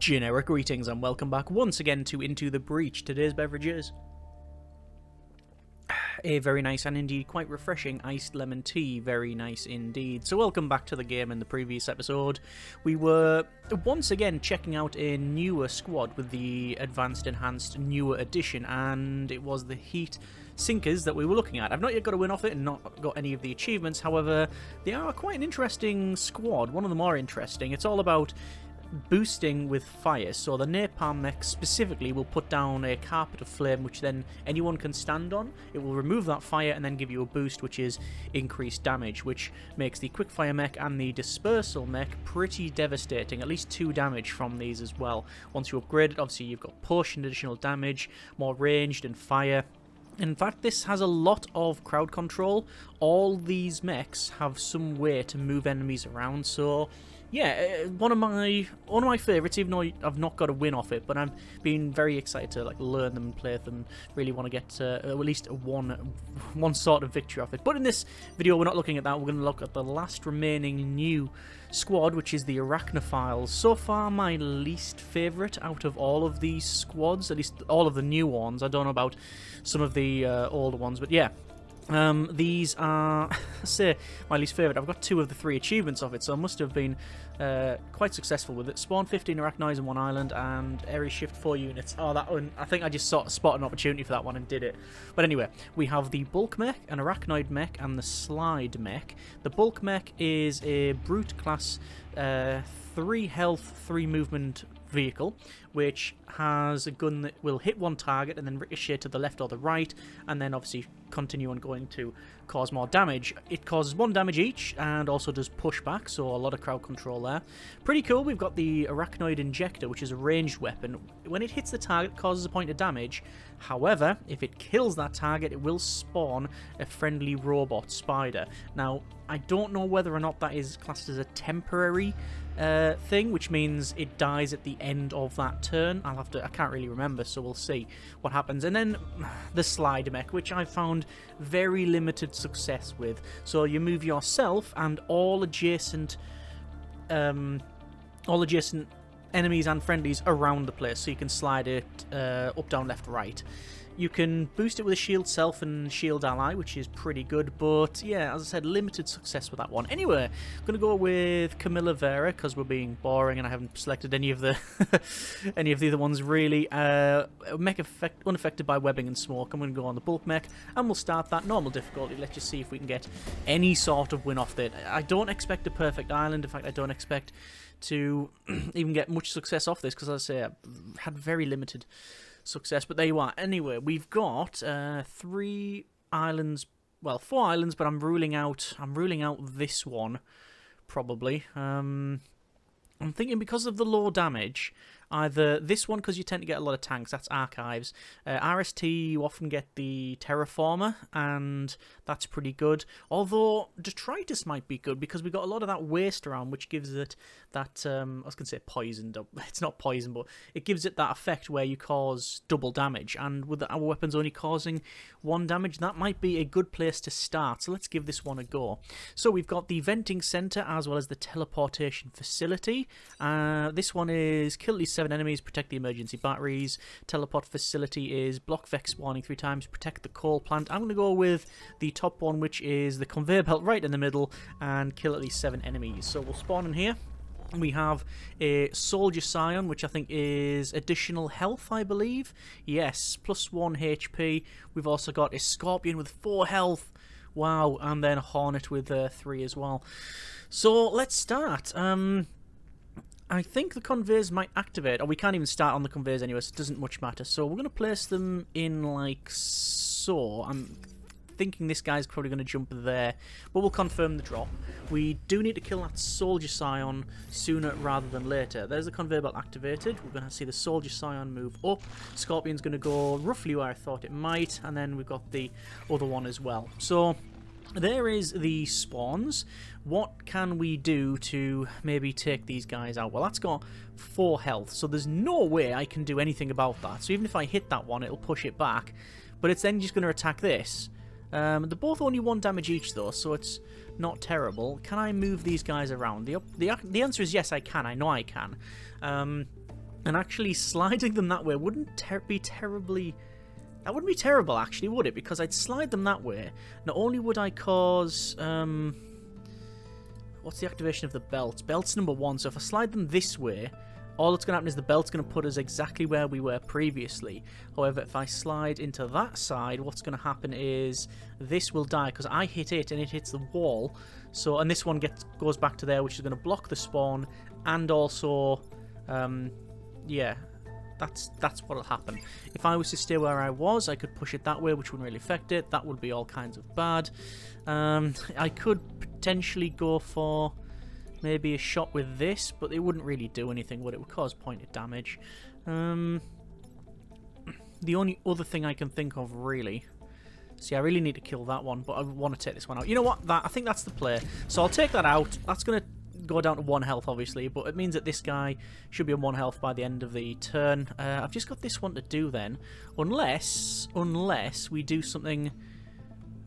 Generic greetings and welcome back once again to Into the Breach. Today's beverage is a very nice and indeed quite refreshing iced lemon tea. Very nice indeed. So welcome back to the game. In the previous episode we were once again checking out a newer squad with the advanced enhanced newer edition, and it was the heat sinkers that we were looking at. I've not yet got a win off it and not got any of the achievements. However, they are quite an interesting squad, one of the more interesting. It's all about boosting with fire. So the napalm mech specifically will put down a carpet of flame which then anyone can stand on. It will remove that fire and then give you a boost, which is increased damage, which makes the quickfire mech and the dispersal mech pretty devastating. At least 2 damage from these as well. Once you upgrade it, obviously you've got potion additional damage, more ranged and fire. In fact, this has a lot of crowd control. All these mechs have some way to move enemies around, so yeah, one of my favourites, even though I've not got a win off it, but I've been very excited to learn them and play them. Really want to get at least one sort of victory off it. But in this video, we're not looking at that. We're going to look at the last remaining new squad, which is the Arachnophiles. So far, my least favourite out of all of these squads, at least all of the new ones. I don't know about some of the older ones, but yeah. These are, say, my least favourite. I've got 2 of the 3 achievements of it, so I must have been quite successful with it. Spawn 15 arachnoids on 1 island and area shift 4 units. Oh, that one, I think I just spotted an opportunity for that one and did it. But anyway, we have the bulk mech, an arachnoid mech, and the slide mech. The bulk mech is a brute class 3 health, 3 movement vehicle, which has a gun that will hit one target and then ricochet to the left or the right, and then obviously continue on going to cause more damage. It causes 1 damage each and also does pushback, so a lot of crowd control there. Pretty cool. We've got the arachnoid injector, which is a ranged weapon. When it hits the target, it causes a point of damage. However, if it kills that target, it will spawn a friendly robot spider. Now, I don't know whether or not that is classed as a temporary thing, which means it dies at the end of that turn. I can't really remember, so we'll see what happens. And then the slide mech, which I found very limited success with. So you move yourself and all adjacent enemies and friendlies around the place, so you can slide it up, down, left, right. You can boost it with a shield self and shield ally, which is pretty good, but yeah, as I said, limited success with that one. Anyway, I'm going to go with Camilla Vera, because we're being boring and I haven't selected any of the any of the other ones really. Mech unaffected by webbing and smoke. I'm going to go on the bulk mech, and we'll start that normal difficulty. Let's just see if we can get any sort of win off it. I don't expect a perfect island. In fact, I don't expect to even get much success off this, because as I say, I've had very limited success, but there you are. Anyway, we've got 3 islands, well, 4 islands, but I'm ruling out this one probably. I'm thinking because of the low damage, either this one, because you tend to get a lot of tanks, that's Archives. RST, you often get the Terraformer, and that's pretty good. Although Detritus might be good, because we got a lot of that waste around, which gives it that, I was going to say poisoned, it's not poison, but it gives it that effect where you cause double damage, and with our weapons only causing 1 damage, that might be a good place to start. So let's give this one a go. So we've got the Venting Center as well as the Teleportation Facility. This one is kill at least 7 enemies, protect the emergency batteries. Teleport Facility is block Vex warning 3 times, protect the coal plant. I'm going to go with the top one, which is the conveyor belt right in the middle, and kill at least 7 enemies. So we'll spawn in here. We have a Soldier Scion, which I think is additional health, I believe. Yes, plus 1 HP. We've also got a Scorpion with 4 health. Wow, and then a Hornet with 3 as well. So let's start. I think the conveyors might activate, or we can't even start on the conveyors anyway, so it doesn't much matter. So we're going to place them in like so. I'm thinking this guy's probably going to jump there, but we'll confirm the drop. We do need to kill that Soldier Scion sooner rather than later. There's the conveyor belt activated. We're going to see the Soldier Scion move up. Scorpion's going to go roughly where I thought it might, and then we've got the other one as well. So there is the spawns. What can we do to maybe take these guys out? Well, that's got 4 health, so there's no way I can do anything about that. So even if I hit that one, it'll push it back, but it's then just going to attack this. They're both only 1 damage each though, so it's not terrible. Can I move these guys around? The answer is yes, I can. I know I can. And actually sliding them that way wouldn't be terribly... That wouldn't be terrible, actually, would it? Because I'd slide them that way. Not only would I cause... what's the activation of the belts? Belt's number 1, so if I slide them this way, all that's going to happen is the belt's going to put us exactly where we were previously. However, if I slide into that side, what's going to happen is this will die, because I hit it and it hits the wall. So, and this one goes back to there, which is going to block the spawn, and also... yeah, that's what'll happen. If I was to stay where I was, I could push it that way, which wouldn't really affect it. That would be all kinds of bad. I could potentially go for maybe a shot with this, but it wouldn't really do anything, would it? It would cause pointed damage. The only other thing I can think of, really... See, I really need to kill that one, but I want to take this one out. You know what? I think that's the play. So I'll take that out. That's going to go down to 1 health, obviously, but it means that this guy should be on 1 health by the end of the turn. I've just got this one to do then, unless we do something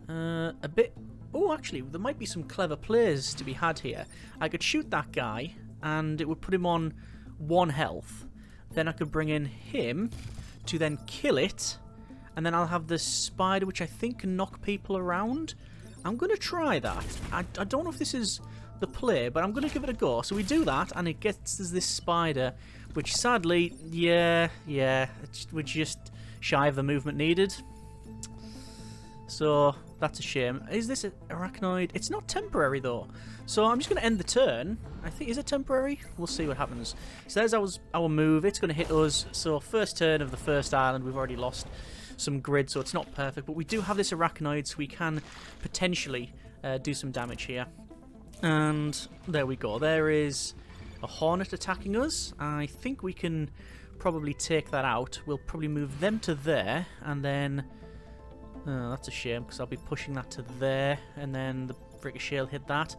a bit... Oh, actually, there might be some clever plays to be had here. I could shoot that guy, and it would put him on 1 health. Then I could bring in him to then kill it, and then I'll have the spider, which I think can knock people around. I'm going to try that. I don't know if this is the play, but I'm going to give it a go. So we do that, and it gets us this spider, which sadly, yeah, we're just shy of the movement needed. So that's a shame. Is this an arachnoid? It's not temporary though. So I'm just going to end the turn. I think, is it temporary? We'll see what happens. So there's our move. It's going to hit us. So first turn of the first island, we've already lost some grid, so it's not perfect. But we do have this arachnoid, so we can potentially do some damage here. And there we go. There is a hornet attacking us. I think we can probably take that out. We'll probably move them to there, and then... Oh, that's a shame, because I'll be pushing that to there, and then the ricochet will hit that.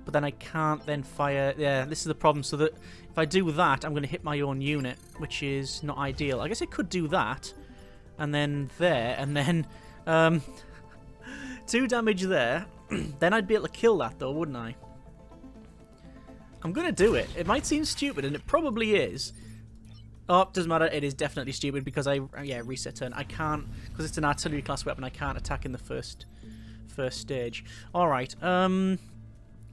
But then I can't then fire... Yeah, this is the problem. So that if I do that, I'm going to hit my own unit, which is not ideal. I guess I could do that, and then there, and then... 2 damage there. Then I'd be able to kill that, though, wouldn't I? I'm going to do it. It might seem stupid, and it probably is. Oh, doesn't matter. It is definitely stupid because reset turn. I can't, because it's an artillery class weapon, I can't attack in the first stage. Alright,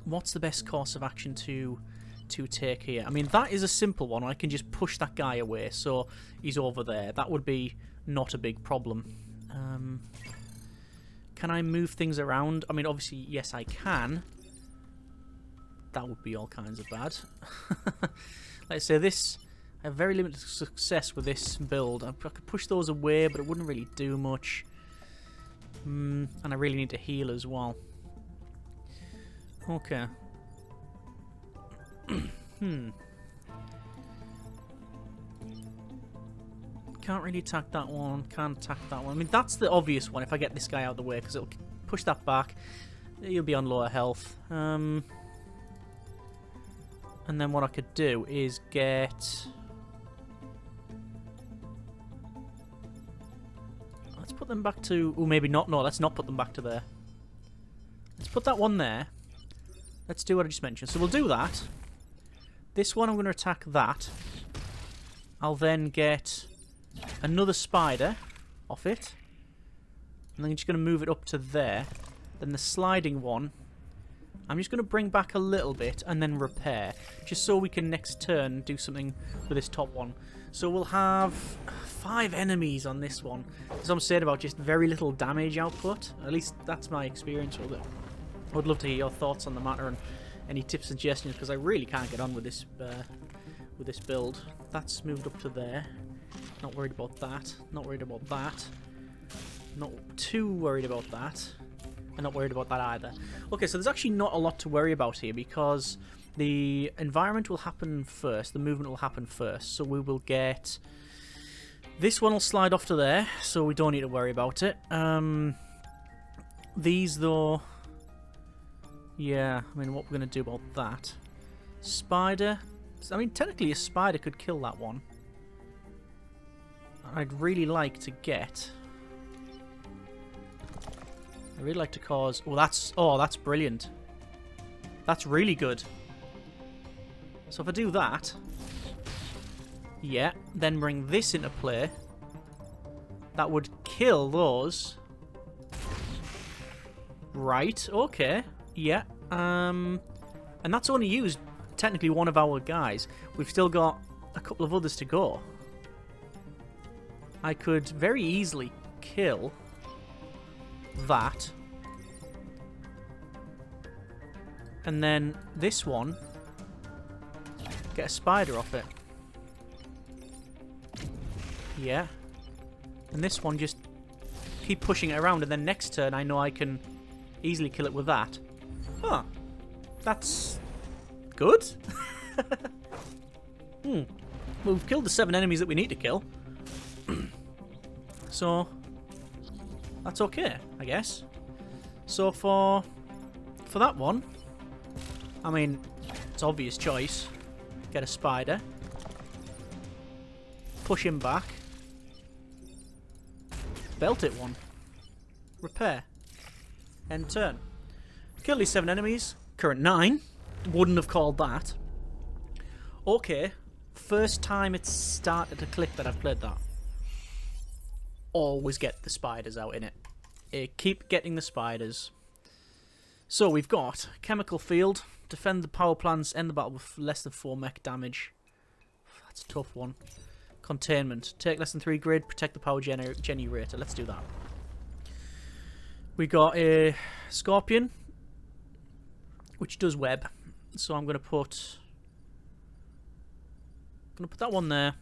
what's the best course of action to take here? I mean, that is a simple one. I can just push that guy away, so he's over there. That would be not a big problem. Can I move things around? I mean, obviously, yes, I can. That would be all kinds of bad. Let's say this... I have very limited success with this build. I could push those away, but it wouldn't really do much. And I really need to heal as well. Okay. Can't really attack that one. Can't attack that one. I mean, that's the obvious one if I get this guy out of the way, because it'll push that back. He'll be on lower health. And then what I could do is get... Let's put them back to... Oh, maybe not. No, let's not put them back to there. Let's put that one there. Let's do what I just mentioned. So we'll do that. This one, I'm going to attack that. I'll then get another spider off it. And then I'm just going to move it up to there. Then the sliding one, I'm just going to bring back a little bit and then repair. Just so we can next turn do something with this top one. So we'll have 5 enemies on this one. As I'm saying about just very little damage output. At least that's my experience with it. I would love to hear your thoughts on the matter and any tips and suggestions, because I really can't get on with this build. That's moved up to there. Not worried about that. Not worried about that. Not too worried about that. I'm not worried about that either. Okay, so there's actually not a lot to worry about here, because the environment will happen first, the movement will happen first. So we will get... This one will slide off to there, so we don't need to worry about it. These, though... Yeah, I mean, what we're going to do about that? Spider... I mean, technically a spider could kill that one. I'd really like to get... I really like to cause... Oh, that's brilliant. That's really good. So if I do that... Yeah, then bring this into play. That would kill those. Right, okay. Yeah. And that's only used technically one of our guys. We've still got a couple of others to go. I could very easily kill that. And then this one, get a spider off it. Yeah. And this one, just keep pushing it around, and then next turn I know I can easily kill it with that. Huh. That's good. Well, we've killed the 7 enemies that we need to kill. So, that's okay, I guess. So for that one, I mean, it's obvious choice. Get a spider. Push him back. Belt it one. Repair. End turn. Kill these 7 enemies. Current 9. Wouldn't have called that. Okay. First time it's started to click that I've played that. Always get the spiders out in it. Keep getting the spiders. So we've got chemical field. Defend the power plants. End the battle with less than 4 mech damage. That's a tough one. Containment. Take less than 3 grid. Protect the power generator. Let's do that. We got a scorpion, which does web. So I'm going to put that one there.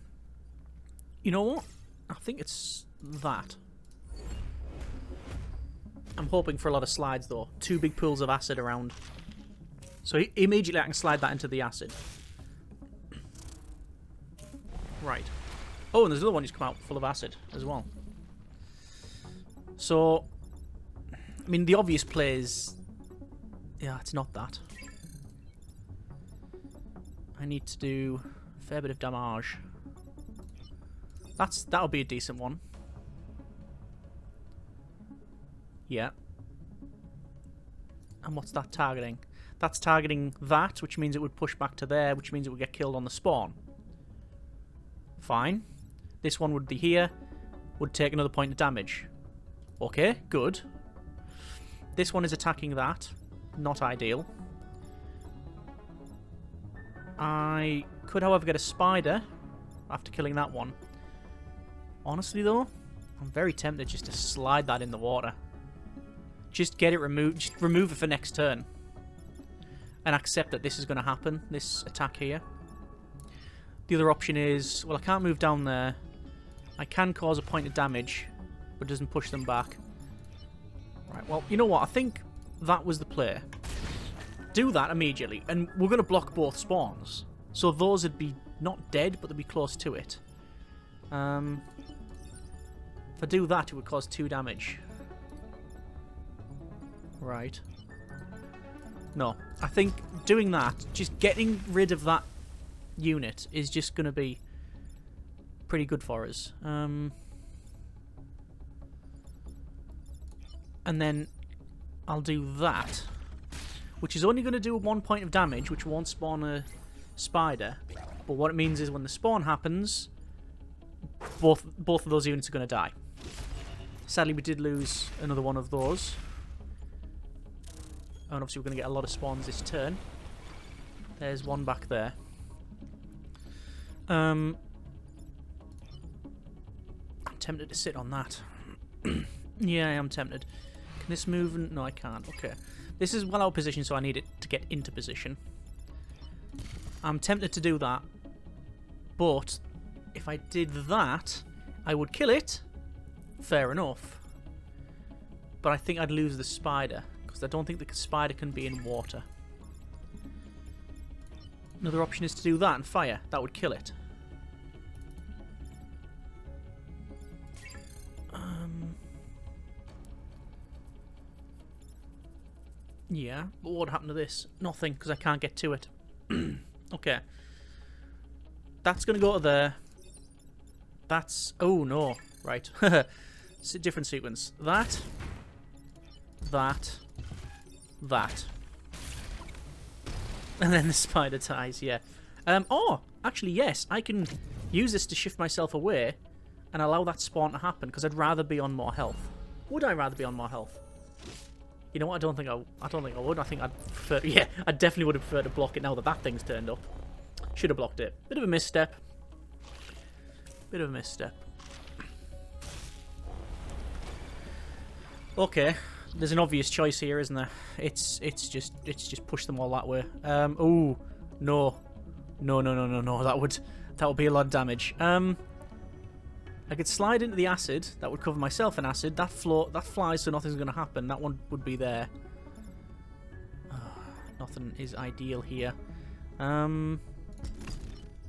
You know what? I think it's that. I'm hoping for a lot of slides though. 2 big pools of acid around. So immediately I can slide that into the acid. Right. Oh, and there's another one who's come out full of acid as well. So, I mean, the obvious play is... Yeah, it's not that. I need to do a fair bit of damage. That'll be a decent one. Yeah. And what's that targeting? That's targeting that, which means it would push back to there, which means it would get killed on the spawn. Fine. This one would be here, would take another point of damage. Okay, good. This one is attacking that. Not ideal. I could, however, get a spider after killing that one. Honestly, though, I'm very tempted just to slide that in the water. Just get it removed. Just remove it for next turn. And accept that this is going to happen, this attack here. The other option is, well, I can't move down there. I can cause a point of damage, but it doesn't push them back. Right, well, you know what? I think that was the play. Do that immediately, and we're going to block both spawns. So those would be not dead, but they'd be close to it. If I do that, it would cause 2 damage. Right. No, I think doing that, just getting rid of that unit is just going to be pretty good for us. And then I'll do that, which is only going to do 1 point of damage, which won't spawn a spider. But what it means is when the spawn happens, both of those units are going to die. Sadly, we did lose another one of those. And obviously we're going to get a lot of spawns this turn. There's one back there. I'm tempted to sit on that. Yeah, I am tempted. Can this move? No, I can't. Okay. This is well out of position, so I need it to get into position. I'm tempted to do that. But if I did that, I would kill it. Fair enough. But I think I'd lose the spider, because I don't think the spider can be in water. Another option is to do that and fire. That would kill it. Yeah, but what happened to this? Nothing, because I can't get to it. Okay. That's going to go to there. That's... Oh, no. Right. It's a different sequence. That. That. That. And then the spider ties, yeah. Oh! Actually, yes, I can use this to shift myself away and allow that spawn to happen, because I'd rather be on more health. Would I rather be on more health? You know what? I don't think I would. I think I'd prefer. Yeah, I definitely would have preferred to block it now that that thing's turned up. Should have blocked it. Bit of a misstep. Bit of a misstep. Okay, there's an obvious choice here, isn't there? It's just push them all that way. Oh no, no. That would be a lot of damage. I could slide into the acid. That would cover myself in acid. That flies, so nothing's going to happen. That one would be there. Nothing is ideal here. What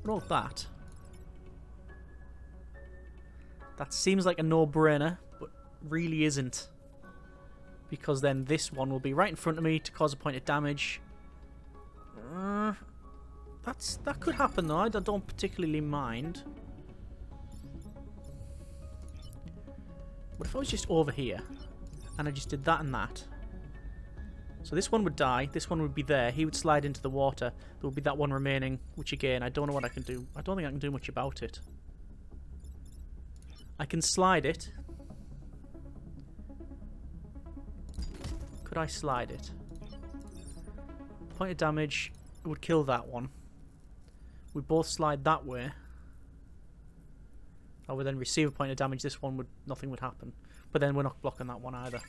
about that? That seems like a no-brainer, but really isn't. Because then this one will be right in front of me to cause a point of damage. That could happen though. I don't particularly mind. What if I was just over here and I just did that and that? So this one would die, this one would be there, he would slide into the water, there would be that one remaining, which again, I don't know what I can do. I don't think I can do much about it. I can slide it. Could I slide it? Point of damage, it would kill that one. We both slide that way. I would then receive a point of damage. This one nothing would happen. But then we're not blocking that one either.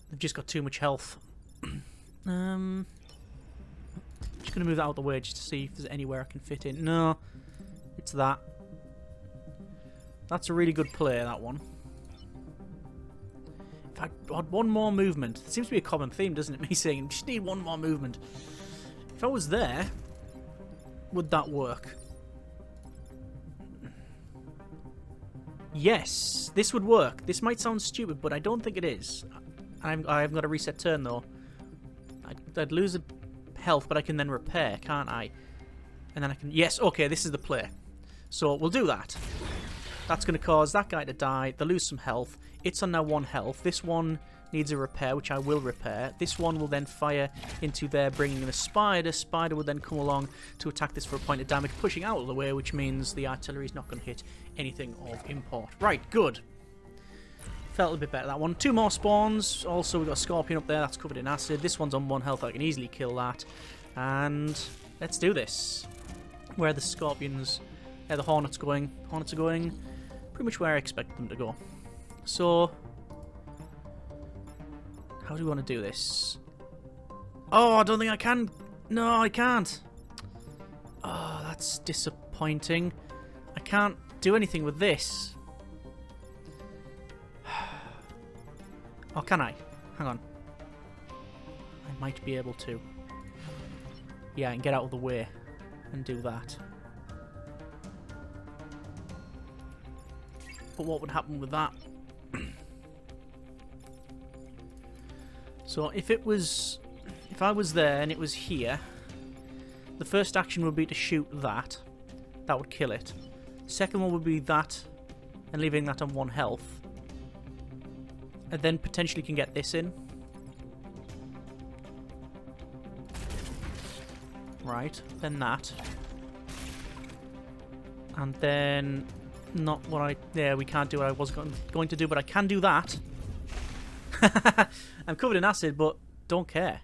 They've just got too much health. Just gonna move that out of the way just to see if there's anywhere I can fit in. No, it's that. That's a really good play, that one. If I had one more movement, it seems to be a common theme, doesn't it? Me saying, just need one more movement. If I was there, would that work? Yes, this would work. This might sound stupid, but I don't think it is. I haven't got a reset turn, though. I'd lose a health, but I can then repair, can't I? And then I can... Yes, okay, this is the play. So we'll do that. That's going to cause that guy to die. They'll lose some health. It's on now 1 health. This one needs a repair, which I will repair. This one will then fire into there, bringing in a spider. Spider will then come along to attack this for a point of damage, pushing out of the way, which means the artillery is not going to hit anything of import. Right, good. Felt a bit better, that one. 2 more spawns. Also, we've got a scorpion up there. That's covered in acid. This one's on 1 health. I can easily kill that. And let's do this. Where are the scorpions? The hornets going. Hornets are going pretty much where I expect them to go. So... how do we want to do this? Oh, I don't think I can. No, I can't. Oh, that's disappointing. I can't do anything with this. Oh, can I? Hang on. I might be able to. Yeah, I can get out of the way and do that. But what would happen with that? So if I was there and it was here, the first action would be to shoot that. That would kill it. Second one would be that and leaving that on 1 health. And then potentially can get this in. Right, then that. And then not what I... yeah, we can't do what I was going to do, but I can do that. I'm covered in acid, but don't care.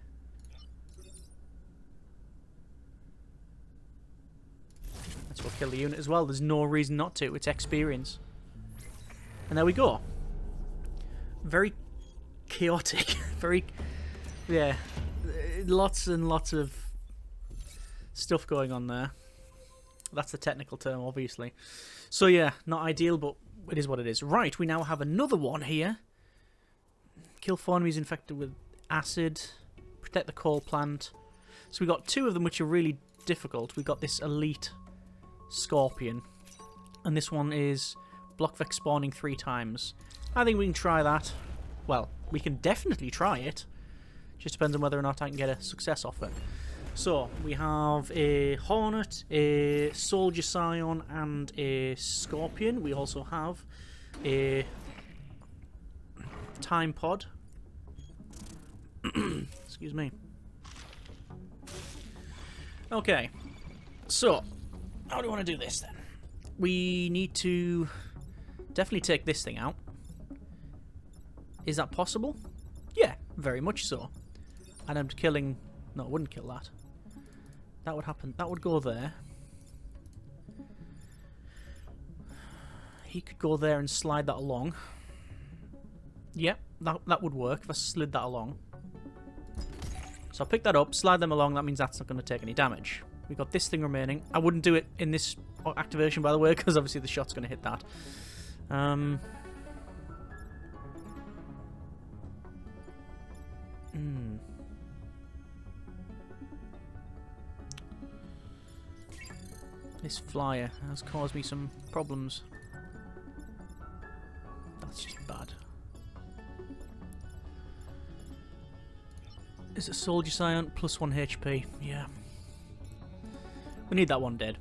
That's what killed the unit as well. There's no reason not to. It's experience. And there we go. Very chaotic. Very... yeah. Lots and lots of stuff going on there. That's the technical term, obviously. So yeah, not ideal, but it is what it is. Right, we now have another one here. Kill 4 enemies infected with acid. Protect the coal plant. So we got 2 of them which are really difficult. We've got this elite scorpion. And this one is block vex spawning 3 times. I think we can try that. Well, we can definitely try it. Just depends on whether or not I can get a success off it. So, we have a hornet, a soldier scion, and a scorpion. We also have a time pod. Excuse me. Okay. So, how do we want to do this then? We need to definitely take this thing out. Is that possible? Yeah, very much so. And I'm killing... No, I wouldn't kill that. That would happen. That would go there. He could go there and slide that along. Yep, that would work if I slid that along. So I'll pick that up, slide them along. That means that's not going to take any damage. We've got this thing remaining. I wouldn't do it in this activation, by the way, because obviously the shot's going to hit that. This flyer has caused me some problems. That's just bad. Is it Soldier Scion? Plus 1 HP. Yeah. We need that one dead.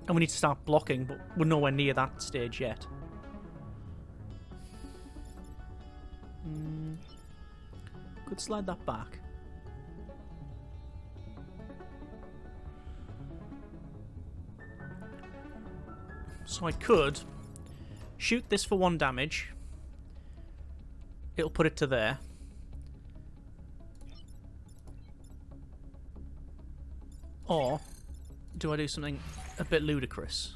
And we need to start blocking, but we're nowhere near that stage yet. Could slide that back. So I could shoot this for 1 damage. It'll put it to there. Or do I do something a bit ludicrous?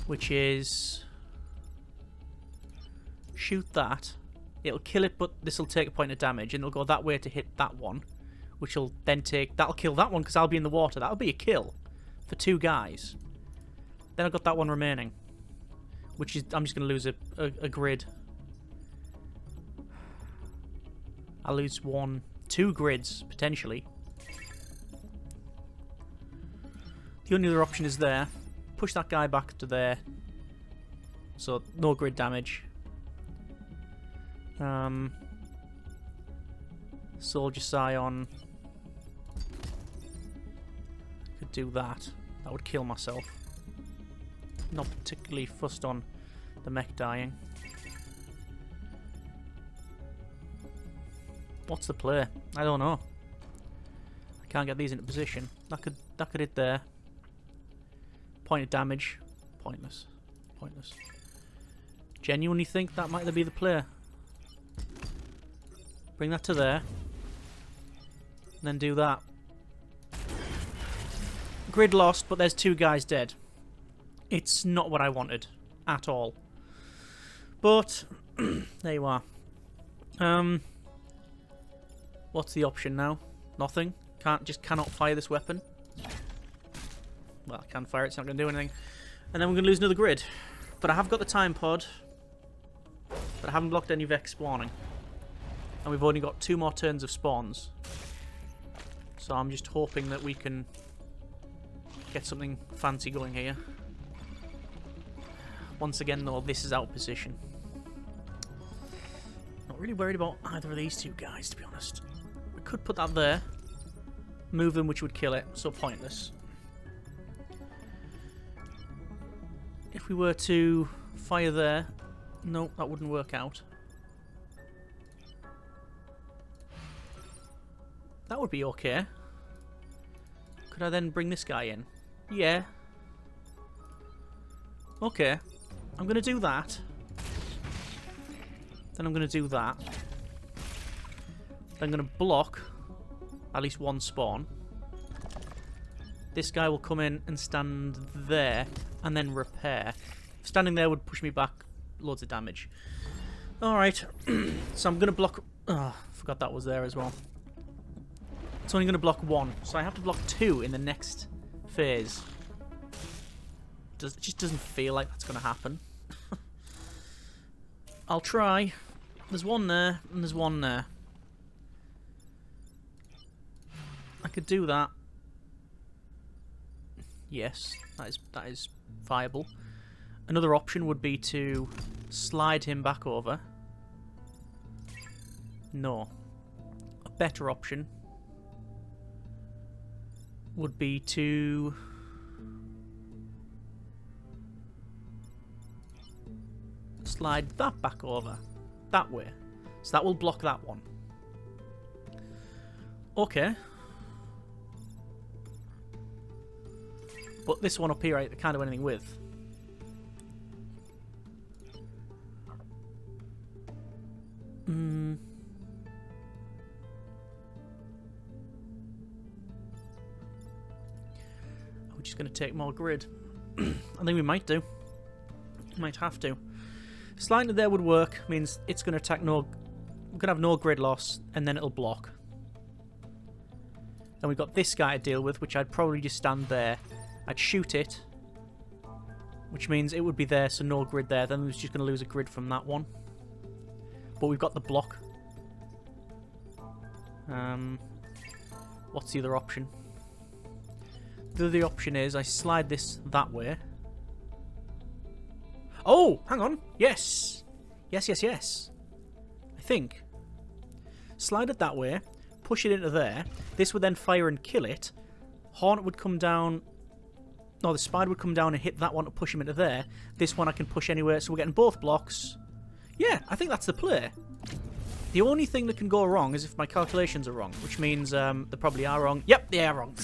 Which is shoot that. It'll kill it, but this will take a point of damage, and it'll go that way to hit that one, which will then take... That'll kill that one because I'll be in the water. That'll be a kill for 2 guys. Then I've got that one remaining, which is... I'm just going to lose a grid. I'll lose 2 grids, potentially. The only other option is there. Push that guy back to there. So, no grid damage. Soldier Scion. Could do that. That would kill myself. Not particularly fussed on the mech dying. What's the play? I don't know. I can't get these into position. That could hit there. Point of damage. Pointless. Pointless. Genuinely think that might be the play. Bring that to there. And then do that. Grid lost, but there's 2 guys dead. It's not what I wanted. At all. But, there you are. What's the option now? Nothing? Cannot fire this weapon? Well, I can fire it, it's not going to do anything. And then we're going to lose another grid. But I have got the time pod. But I haven't blocked any Vex spawning. And we've only got 2 more turns of spawns. So I'm just hoping that we can get something fancy going here. Once again, though, this is out of position. Not really worried about either of these 2 guys, to be honest. We could put that there. Move them, which would kill it. So pointless. If we were to fire there... No, that wouldn't work out. That would be okay. Could I then bring this guy in? Yeah. Okay. I'm going to do that. Then I'm going to do that. Then I'm going to block at least 1 spawn. This guy will come in and stand there and then repair. Standing there would push me back loads of damage. Alright. So I'm going to block... Oh, forgot that was there as well. It's only going to block 1, so I have to block 2 in the next phase. It just doesn't feel like that's going to happen. I'll try. There's 1 there, and there's 1 there. I could do that. Yes, that is viable. Another option would be to slide him back over. No. A better option would be to slide that back over that way. So that will block that one. Okay. But this one up here I can't do anything with. We're just going to take more grid. I think we might do. Might have to. Sliding it there would work. Means it's going to attack no... We're going to have no grid loss, and then it'll block. Then we've got this guy to deal with, which I'd probably just stand there. I'd shoot it, which means it would be there, so no grid there. Then we're just going to lose a grid from that one. But we've got the block. What's the other option? The other option is I slide this that way. Oh, hang on. Yes. Yes, yes, yes. I think. Slide it that way. Push it into there. This would then fire and kill it. Hornet would come down. No, the spider would come down and hit that one to push him into there. This one I can push anywhere, so we're getting both blocks. Yeah, I think that's the play. The only thing that can go wrong is if my calculations are wrong, which means they probably are wrong. Yep, they are wrong.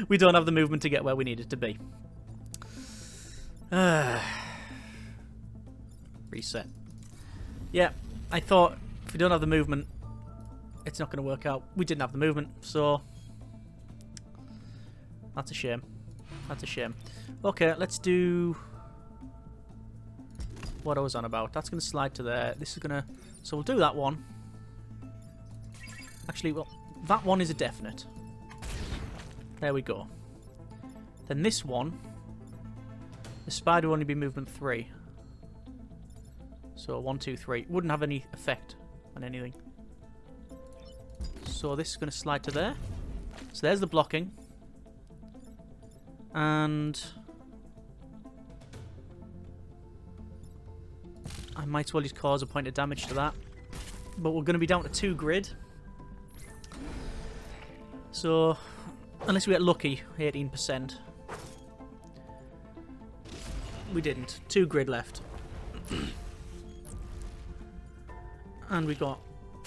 We don't have the movement to get where we need it to be. Reset. Yeah, I thought if we don't have the movement, it's not going to work out. We didn't have the movement, so that's a shame. That's a shame. Okay, let's do what I was on about. That's going to slide to there. This is going to... So we'll do that one. Actually, well, that one is a definite. There we go. Then this one, the spider will only be movement 3. So 1, 2, 3. Wouldn't have any effect on anything. So this is going to slide to there. So there's the blocking. And I might as well just cause a point of damage to that. But we're going to be down to 2 grid. So, unless we get lucky, 18%. We didn't. 2 grid left. And we got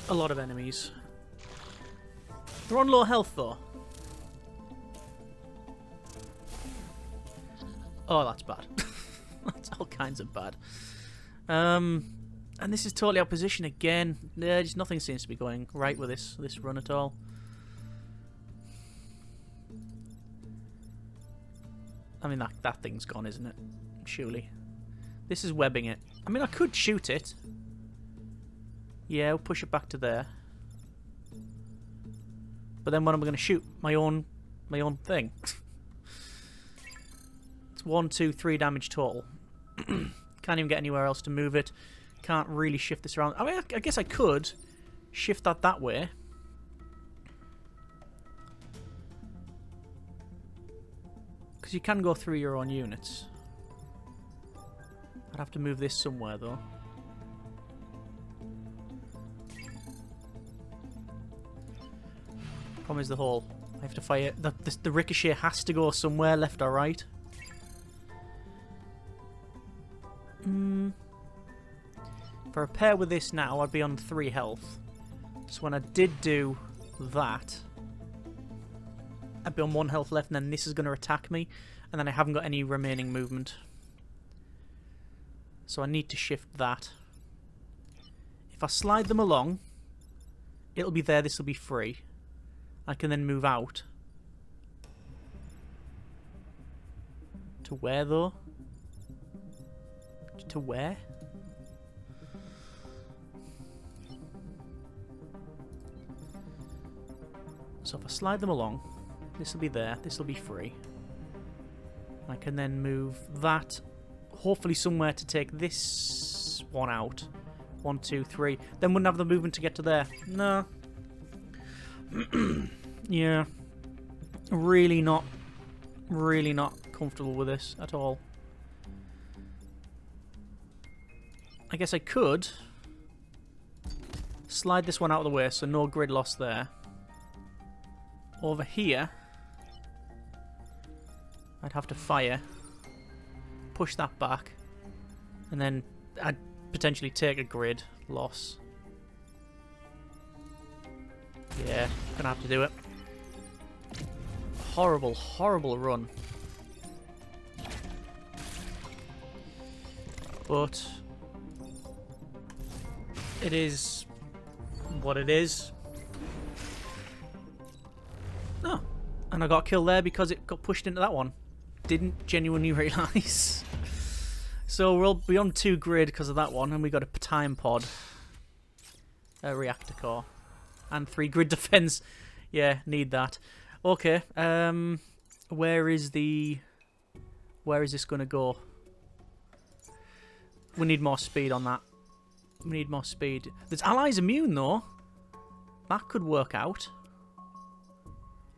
a lot of enemies. They're on low health though. Oh, that's bad. That's all kinds of bad. And this is totally out of position again. Yeah, just nothing seems to be going right with this run at all. I mean, that thing's gone, isn't it? Surely. This is webbing it. I mean, I could shoot it. Yeah, we'll push it back to there. But then when am I going to shoot my own thing? It's 1, 2, 3 damage total. Can't even get anywhere else to move it. Can't really shift this around. I mean, I guess I could shift that way. Because you can go through your own units. I'd have to move this somewhere, though. Problem is the hole. I have to fire... The ricochet has to go somewhere, left or right. If I repair with this now, I'd be on 3 health. So when I did do that, I'd be on 1 health left, and then this is going to attack me, and then I haven't got any remaining movement. So I need to shift that. If I slide them along, it'll be there, this will be free. I can then move out. To where, though? To where? So if I slide them along, this will be there, this will be free. I can then move that, hopefully somewhere to take this one out. 1, 2, 3. Then wouldn't have the movement to get to there. No. Yeah. Really not comfortable with this at all. I guess I could slide this one out of the way, so no grid loss there. Over here, I'd have to fire, push that back, and then I'd potentially take a grid loss. Yeah, gonna have to do it. Horrible, horrible run. But it is what it is. Oh, and I got killed there because it got pushed into that one. Didn't genuinely realise. So we'll be on 2 grid because of that one, and we got a time pod, a reactor core, and 3 grid defense. Yeah, need that. Okay, where is this going to go? We need more speed on that. We need more speed. There's allies immune though. That could work out.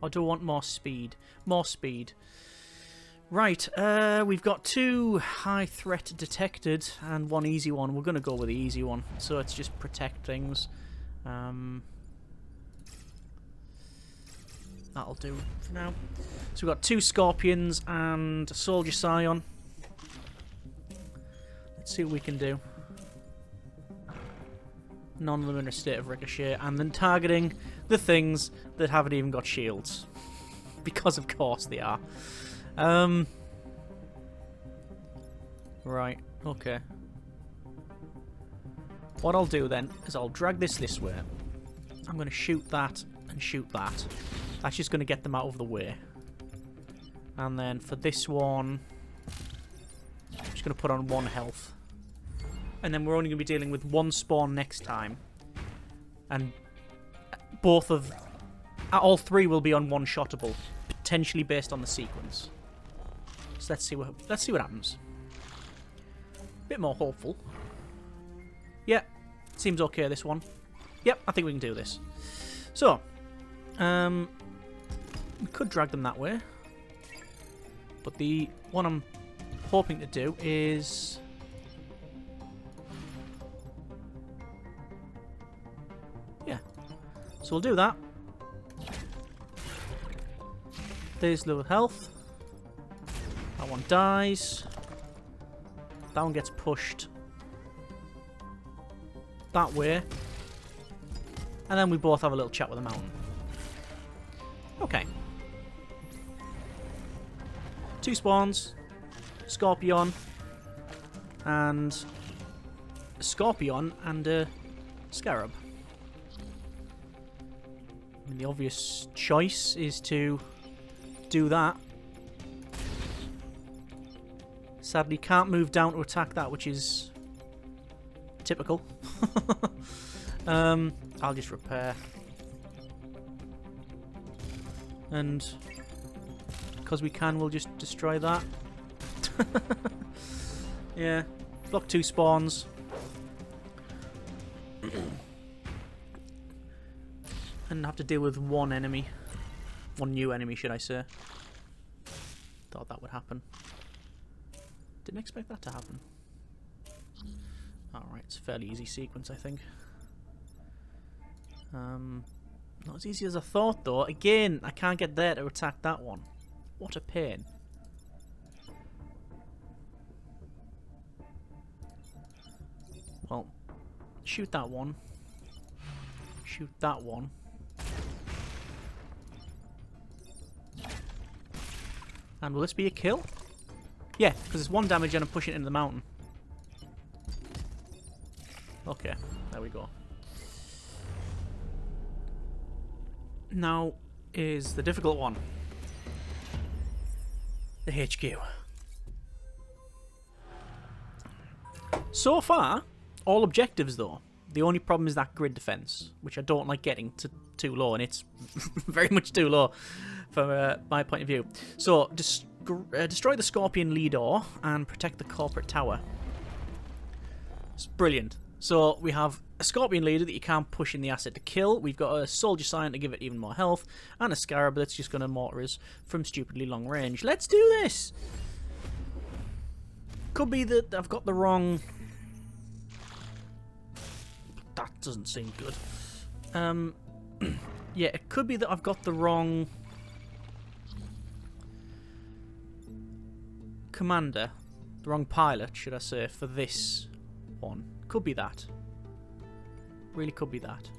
Or do I want more speed? More speed. Right, we've got 2 high threat detected and 1 easy one. We're going to go with the easy one. So it's just protect things. That'll do for now. So we've got 2 scorpions and a soldier scion. Let's see what we can do. None of them in a state of ricochet. And then targeting the things that haven't even got shields. Because of course they are. Right, okay. What I'll do then is I'll drag this way. I'm going to shoot that and shoot that. That's just going to get them out of the way. And then for this one, I'm just going to put on 1 health. And then we're only going to be dealing with 1 spawn next time. And all 3 will be on 1-shottable, potentially based on the sequence. So let's see what happens. Bit more hopeful. Yeah, seems okay this one. Yep, I think we can do this. So, we could drag them that way. But the one I'm hoping to do is... yeah. So we'll do that. There's low health. That one dies. That one gets pushed that way. And then we both have a little chat with the mountain. Okay. 2 spawns. Scorpion. And a scorpion and a scarab. I mean, the obvious choice is to do that. Sadly, can't move down to attack that, which is typical. I'll just repair. And because we can, we'll just destroy that. Yeah. Block 2 spawns. And have to deal with 1 enemy. 1 new enemy, should I say. Thought that would happen. Didn't expect that to happen. Alright, it's a fairly easy sequence, I think. Not as easy as I thought, though. Again, I can't get there to attack that one. What a pain. Well, shoot that one. Shoot that one. And will this be a kill? Yeah, because it's 1 damage and I'm pushing it into the mountain. Okay, there we go. Now is the difficult one. The HQ. So far, all objectives though. The only problem is that grid defense, which I don't like getting to too low, and it's very much too low from my point of view. So, destroy the Scorpion leader and protect the corporate tower. It's brilliant. So, we have a Scorpion leader that you can't push in the asset to kill. We've got a Soldier Scion to give it even more health, and a Scarab that's just going to mortar us from stupidly long range. Let's do this! Could be that I've got the wrong... That doesn't seem good. Yeah, it could be that I've got the wrong commander, the wrong pilot, should I say, for this one. Could be that. Really could be that.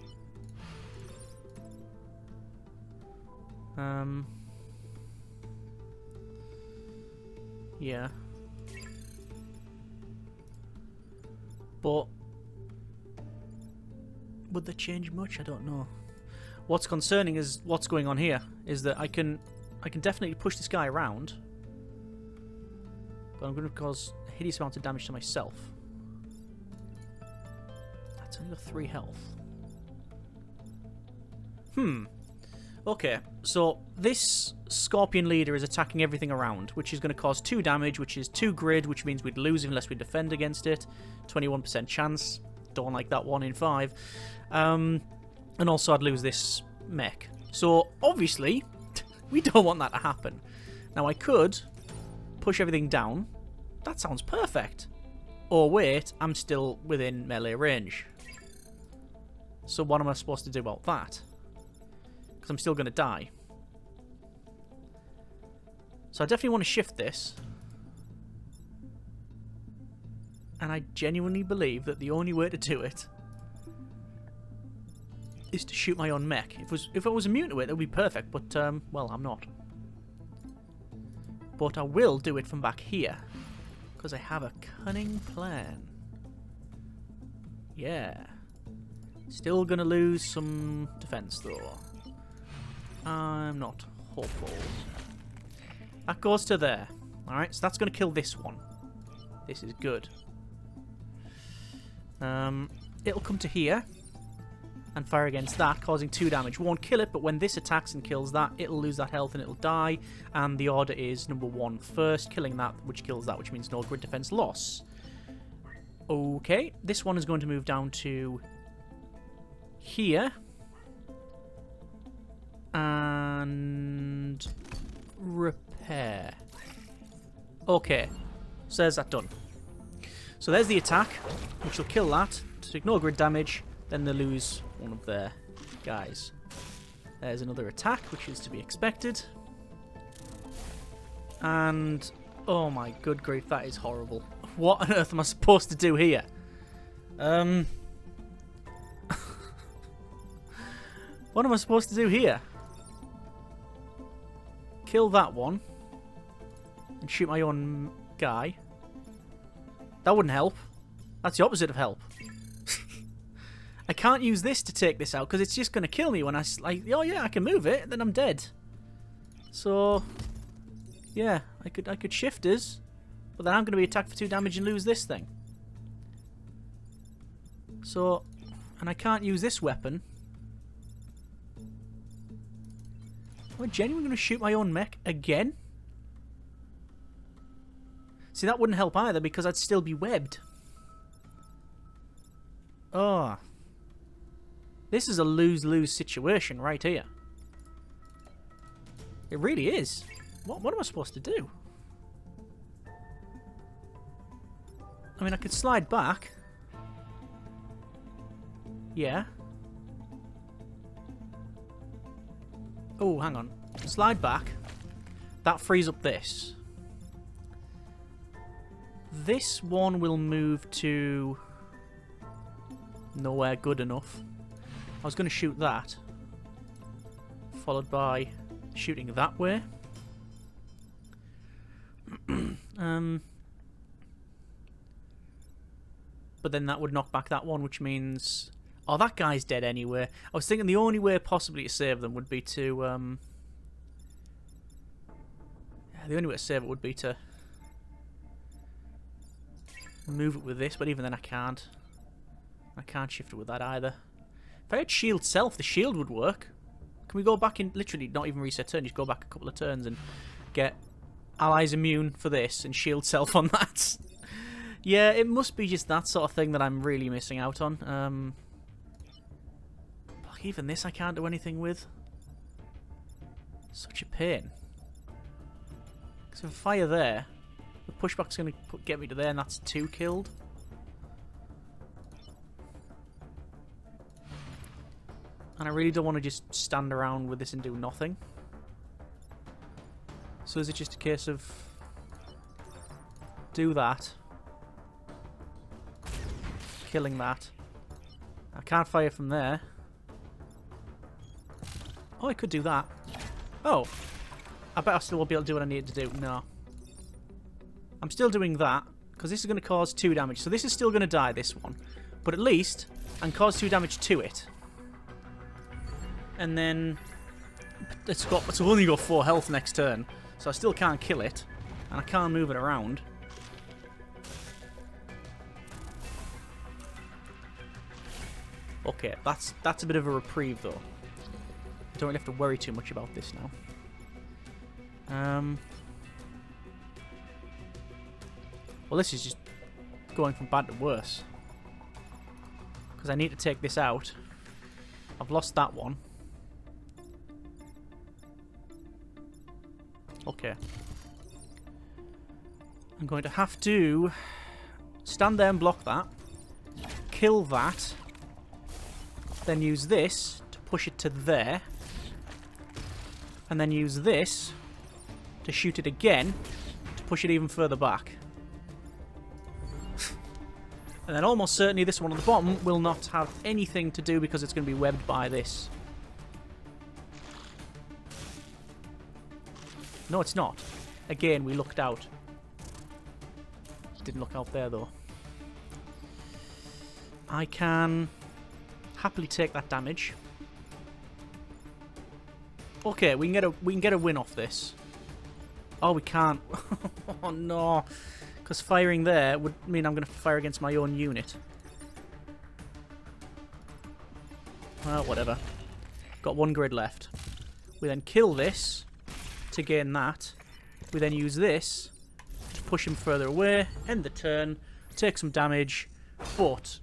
Yeah. But would they change much? I don't know. What's concerning is what's going on here. Is that I can definitely push this guy around, but I'm going to cause a hideous amount of damage to myself. That's only got 3 health. Okay, so this Scorpion leader is attacking everything around, which is going to cause 2 damage, which is 2 grid, which means we'd lose unless we defend against it. 21% chance. Don't like that 1 in 5. And also I'd lose this mech. So, obviously, we don't want that to happen. Now, I could push everything down. That sounds perfect. Or wait, I'm still within melee range. So what am I supposed to do about that? Because I'm still going to die. So I definitely want to shift this. And I genuinely believe that the only way to do it is to shoot my own mech. If I was immune to it, that would be perfect, but, well, I'm not. But I will do it from back here, because I have a cunning plan. Yeah. Still gonna lose some defense, though. I'm not hopeful. That goes to there. Alright, so that's gonna kill this one. This is good. It'll come to here and fire against that, causing 2 damage. Won't kill it, but when this attacks and kills that, it'll lose that health and it'll die. And the order is number 1 first, killing that, which kills that, which means no grid defense loss. Okay, this one is going to move down to here. And repair. Okay, so there's that done. So there's the attack, which will kill that, to ignore grid damage. Then they lose one of their guys. There's another attack, which is to be expected. And, oh my good grief, that is horrible. What on earth am I supposed to do here? What am I supposed to do here? Kill that one. And shoot my own guy. That wouldn't help. That's the opposite of help. I can't use this to take this out because it's just going to kill me when I like. Oh yeah, I can move it, then I'm dead. So yeah, I could shift us, but then I'm going to be attacked for 2 damage and lose this thing. So, and I can't use this weapon. Am I genuinely going to shoot my own mech again? See, that wouldn't help either because I'd still be webbed. Oh. This is a lose-lose situation right here. It really is. What am I supposed to do? I mean, I could slide back. Yeah. Oh, hang on. Slide back. That frees up this. This one will move to nowhere good enough. I was going to shoot that, followed by shooting that way. But then that would knock back that one, which means... Oh, that guy's dead anyway. I was thinking the only way possibly to save them would be to... the only way to save it would be to move it with this, but even then I can't. I can't shift it with that either. If I had shield self, the shield would work. Can we go back in, literally not even reset turn, just go back a couple of turns and get allies immune for this and shield self on that? Yeah, it must be just that sort of thing that I'm really missing out on. Like even this I can't do anything with. Such a pain. Because if I fire there, the pushback's going to get me to there and that's 2 killed. And I really don't want to just stand around with this and do nothing. So is it just a case of do that, killing that. I can't fire from there. Oh, I could do that. Oh, I bet I still won't be able to do what I need to do. No. I'm still doing that, Because this is going to cause 2 damage. So this is still going to die, this one. But at least, and cause 2 damage to it. And then it's only got 4 health next turn. So I still can't kill it. And I can't move it around. Okay, that's a bit of a reprieve though. I don't really have to worry too much about this now. Well, this is just going from bad to worse. Because I need to take this out. I've lost that one. Okay. I'm going to have to stand there and block that. Kill that. Then use this to push it to there. And then use this to shoot it again to push it even further back. And then almost certainly this one on the bottom will not have anything to do because it's going to be webbed by this. No, it's not. Again, we looked out. Didn't look out there, though. I can happily take that damage. Okay, we can get a win off this. Oh, we can't. Oh, no. Because firing there would mean I'm going to fire against my own unit. Well, whatever. Got 1 grid left. We then kill this to gain that. We then use this to push him further away, end the turn, take some damage, but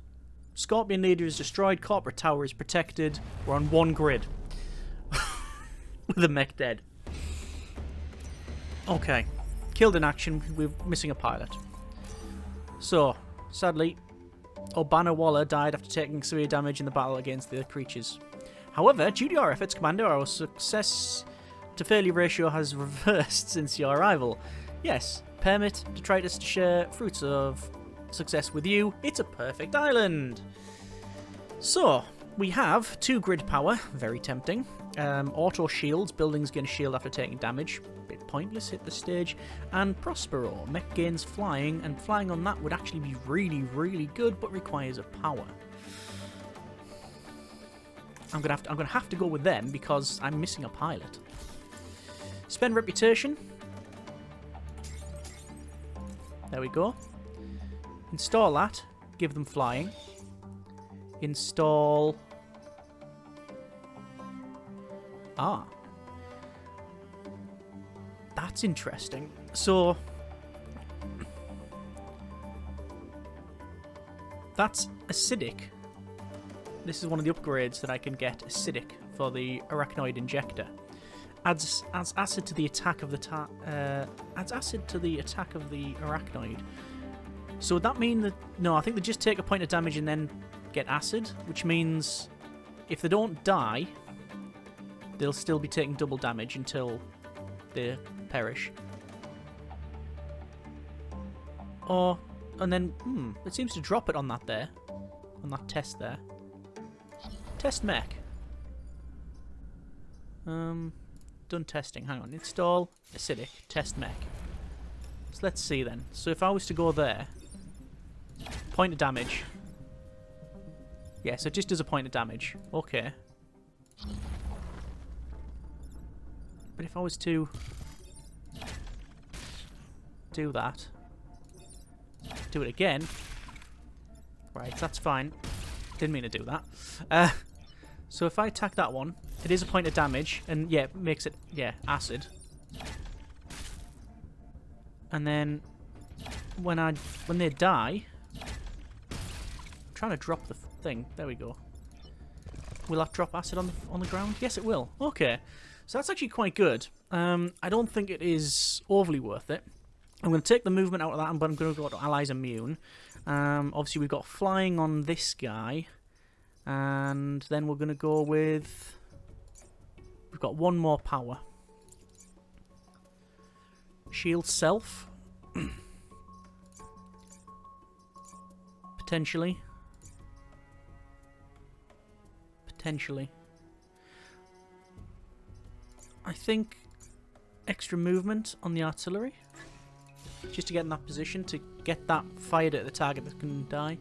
Scorpion Leader is destroyed, Corporate Tower is protected, we're on 1 grid. With the mech dead. Okay. Killed in action, we're missing a pilot. So, sadly, Urbana Waller died after taking severe damage in the battle against the creatures. However, due to our efforts, Commander, our success to failure ratio has reversed since your arrival. Yes, permit detritus to share fruits of success with you. It's a perfect island. So, we have 2 grid power, very tempting. Auto shields, buildings gain a shield after taking damage. Bit pointless, hit the stage. And Prospero, mech gains flying, and flying on that would actually be really, really good, but requires a power. I'm gonna have to go with them because I'm missing a pilot. Spend reputation. There we go. Install that. Give them flying. Install. Ah. That's interesting. So that's acidic. This is one of the upgrades that I can get acidic for the Arachnoid Injector. Adds acid to the attack of the Arachnoid. So would that mean that no, I think they just take a point of damage and then get acid, which means if they don't die, they'll still be taking double damage until they perish. Or and then it seems to drop it on that there. On that test there. Test mech. Done testing. Hang on. Install acidic. Test mech. So let's see then. So if I was to go there, point of damage. Yeah, so it just does a point of damage. Okay. But if I was to do that, do it again. Right, that's fine. Didn't mean to do that. So if I attack that one, it is a point of damage, and yeah, it makes it, yeah, acid. And then when they die, I'm trying to drop the thing. There we go. Will that drop acid on the ground? Yes, it will. Okay, so that's actually quite good. I don't think it is overly worth it. I'm going to take the movement out of that, but I'm going to go to Allies Immune. Obviously, we've got flying on this guy. And then we're going to go with... We've got 1 more power. Shield self. Potentially. Potentially. I think extra movement on the artillery. just to get in that position, to get that fired at the target that can die.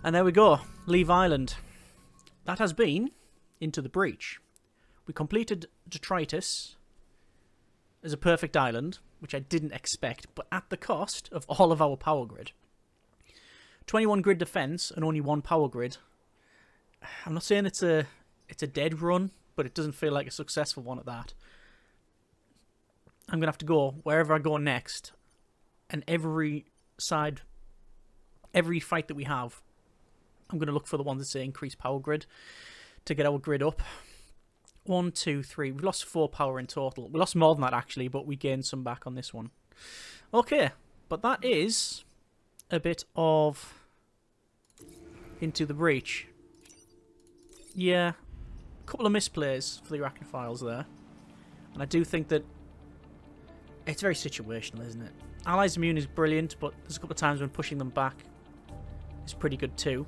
And there we go, leave island. That has been Into the Breach. We completed Detritus as a perfect island, which I didn't expect, but at the cost of all of our power grid. 21 grid defense and only 1 power grid. I'm not saying it's a dead run, but it doesn't feel like a successful one at that. I'm going to have to go wherever I go next, and every fight that we have, I'm going to look for the ones that say increase power grid to get our grid up. 1, 2, 3. We've lost 4 power in total. We lost more than that, actually, but we gained some back on this one. Okay, but that is a bit of Into the Breach. Yeah, a couple of misplays for the Arachnophiles there. And I do think that it's very situational, isn't it? Allies immune is brilliant, but there's a couple of times when pushing them back is pretty good too.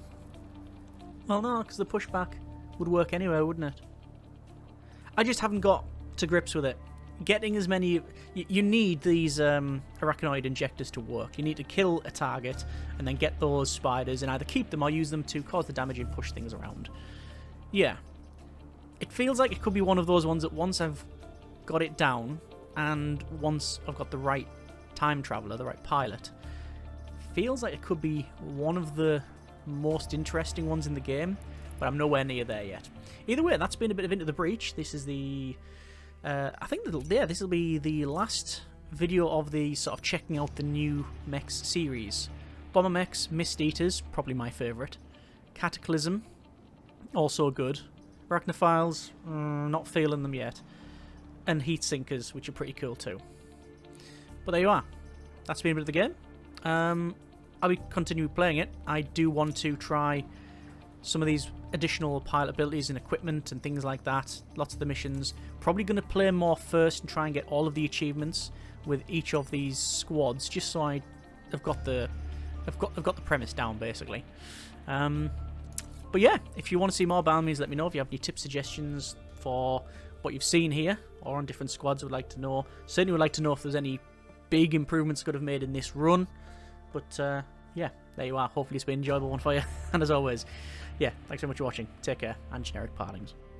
Well, no, because the pushback would work anyway, wouldn't it? I just haven't got to grips with it. Getting as many... You need these arachnoid injectors to work. You need to kill a target and then get those spiders and either keep them or use them to cause the damage and push things around. Yeah. It feels like it could be one of those ones that once I've got it down and once I've got the right time traveler, the right pilot, feels like it could be one of the most interesting ones in the game, but I'm nowhere near there yet. Either way, that's been a bit of Into the Breach. This is the... I think this will be the last video of the sort of checking out the new mechs series. Bomber mechs, Mist Eaters, probably my favourite. Cataclysm, also good. Arachnophiles, not feeling them yet. And Heat Sinkers, which are pretty cool too. But there you are. That's been a bit of the game. I'll be continuing playing it. I do want to try some of these additional pilot abilities and equipment and things like that. Lots of the missions. Probably going to play more first and try and get all of the achievements with each of these squads, just so I've got the premise down basically. But yeah, if you want to see more Balmies, let me know. If you have any tips, suggestions for what you've seen here or on different squads, I would like to know. Certainly would like to know if there's any big improvements could have made in this run. But yeah, there you are. Hopefully it's been an enjoyable one for you. And as always, yeah, thanks so much for watching. Take care, and generic partings.